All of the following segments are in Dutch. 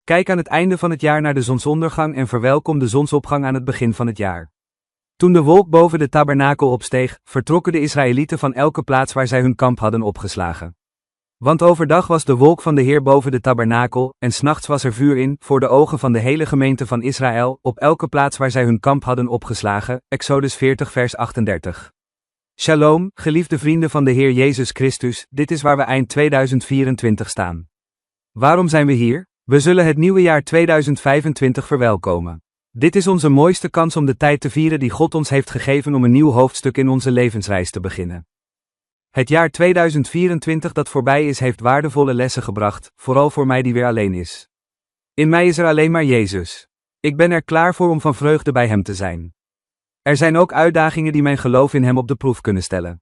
Kijk aan het einde van het jaar naar de zonsondergang en verwelkom de zonsopgang aan het begin van het jaar. Toen de wolk boven de tabernakel opsteeg, vertrokken de Israëlieten van elke plaats waar zij hun kamp hadden opgeslagen. Want overdag was de wolk van de Heer boven de tabernakel, en 's nachts was er vuur in, voor de ogen van de hele gemeente van Israël, op elke plaats waar zij hun kamp hadden opgeslagen. Exodus 40 vers 38. Shalom, geliefde vrienden van de Heer Jezus Christus, dit is waar we eind 2024 staan. Waarom zijn we hier? We zullen het nieuwe jaar 2025 verwelkomen. Dit is onze mooiste kans om de tijd te vieren die God ons heeft gegeven om een nieuw hoofdstuk in onze levensreis te beginnen. Het jaar 2024 dat voorbij is heeft waardevolle lessen gebracht, vooral voor mij die weer alleen is. In mij is er alleen maar Jezus. Ik ben er klaar voor om van vreugde bij Hem te zijn. Er zijn ook uitdagingen die mijn geloof in Hem op de proef kunnen stellen.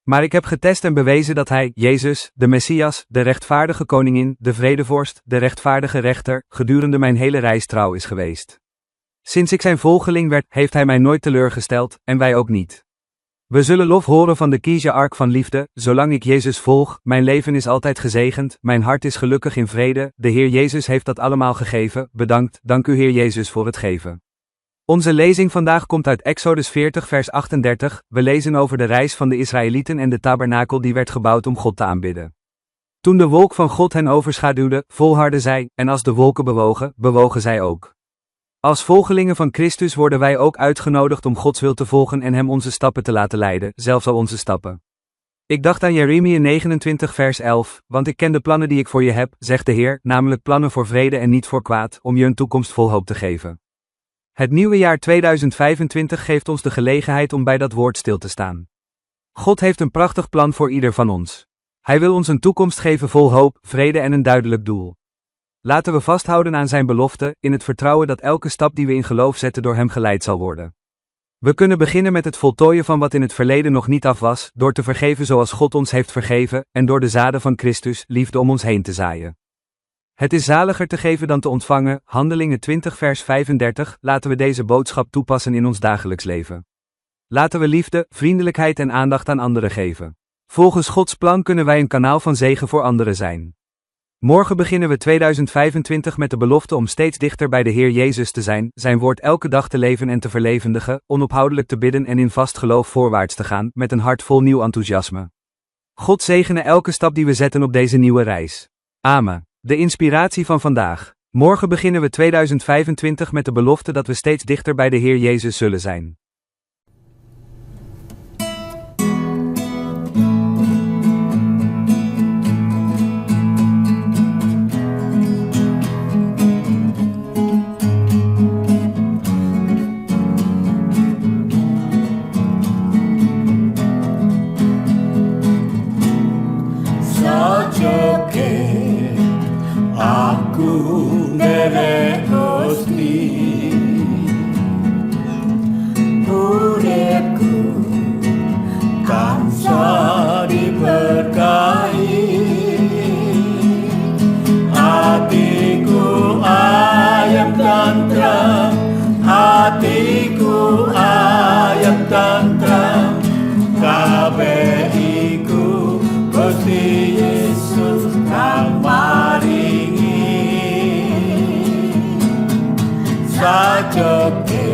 Maar ik heb getest en bewezen dat Hij, Jezus, de Messias, de rechtvaardige koningin, de vredevorst, de rechtvaardige rechter, gedurende mijn hele reis trouw is geweest. Sinds ik zijn volgeling werd, heeft Hij mij nooit teleurgesteld, en wij ook niet. We zullen lof horen van de Kiezer-ark van liefde, zolang ik Jezus volg, mijn leven is altijd gezegend, mijn hart is gelukkig in vrede, de Heer Jezus heeft dat allemaal gegeven, bedankt, dank u Heer Jezus voor het geven. Onze lezing vandaag komt uit Exodus 40 vers 38, we lezen over de reis van de Israëlieten en de tabernakel die werd gebouwd om God te aanbidden. Toen de wolk van God hen overschaduwde, volhardden zij, en als de wolken bewogen, bewogen zij ook. Als volgelingen van Christus worden wij ook uitgenodigd om Gods wil te volgen en Hem onze stappen te laten leiden, zelfs al onze stappen. Ik dacht aan Jeremia 29 vers 11, want ik ken de plannen die ik voor je heb, zegt de Heer, namelijk plannen voor vrede en niet voor kwaad, om je een toekomst vol hoop te geven. Het nieuwe jaar 2025 geeft ons de gelegenheid om bij dat woord stil te staan. God heeft een prachtig plan voor ieder van ons. Hij wil ons een toekomst geven vol hoop, vrede en een duidelijk doel. Laten we vasthouden aan zijn belofte, in het vertrouwen dat elke stap die we in geloof zetten door hem geleid zal worden. We kunnen beginnen met het voltooien van wat in het verleden nog niet af was, door te vergeven zoals God ons heeft vergeven, en door de zaden van Christus, liefde om ons heen te zaaien. Het is zaliger te geven dan te ontvangen, Handelingen 20 vers 35, laten we deze boodschap toepassen in ons dagelijks leven. Laten we liefde, vriendelijkheid en aandacht aan anderen geven. Volgens Gods plan kunnen wij een kanaal van zegen voor anderen zijn. Morgen beginnen we 2025 met de belofte om steeds dichter bij de Heer Jezus te zijn, zijn woord elke dag te leven en te verlevendigen, onophoudelijk te bidden en in vast geloof voorwaarts te gaan, met een hart vol nieuw enthousiasme. God zegene elke stap die we zetten op deze nieuwe reis. Amen. De inspiratie van vandaag. Morgen beginnen we 2025 met de belofte dat we steeds dichter bij de Heer Jezus zullen zijn. Hatiku ayam tantram, kabeiku Gusti Yesus kang maringi. Sajoke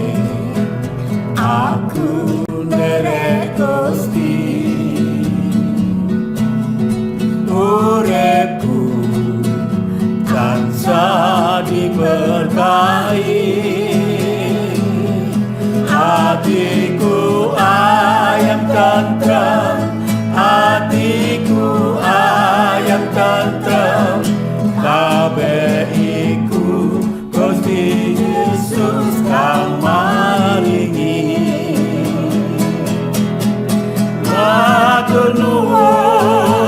aku nderek Gusti, uripku tansah diberkahi. Hatiku ayam tantram, hatiku ayam tantram, kabeiku Gusti Yesus kang maringi. Matur nuwun,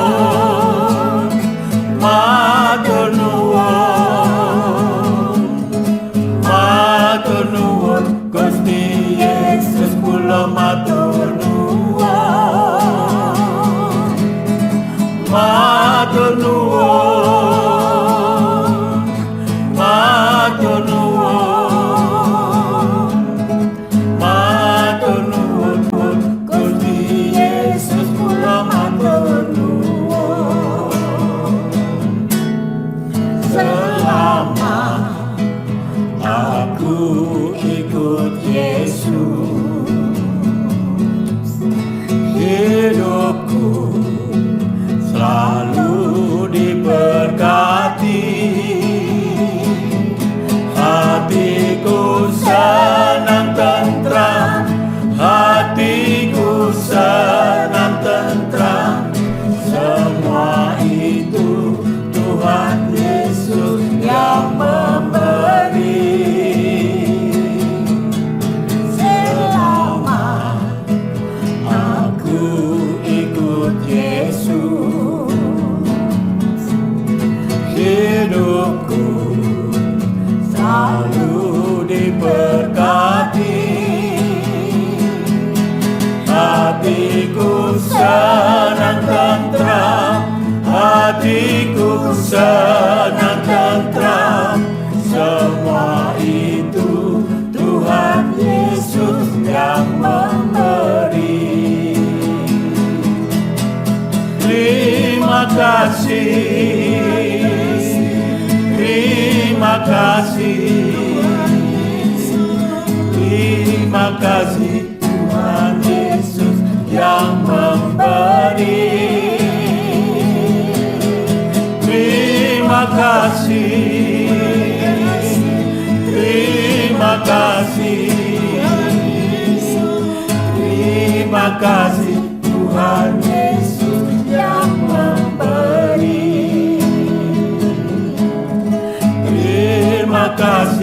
matur nuwun, matur nuwun Gusti Yesus kula matur nuwun, matur nuwun, matur nuwun, matur nuwun Gusti Yesus kula matur nuwun. Selama Terima kasih. Terima kasih Tuhan Yesus yang memberi. Terima kasih. Terima kasih. Terima kasih Tuhan Yesus yang memberi. Terima kasih.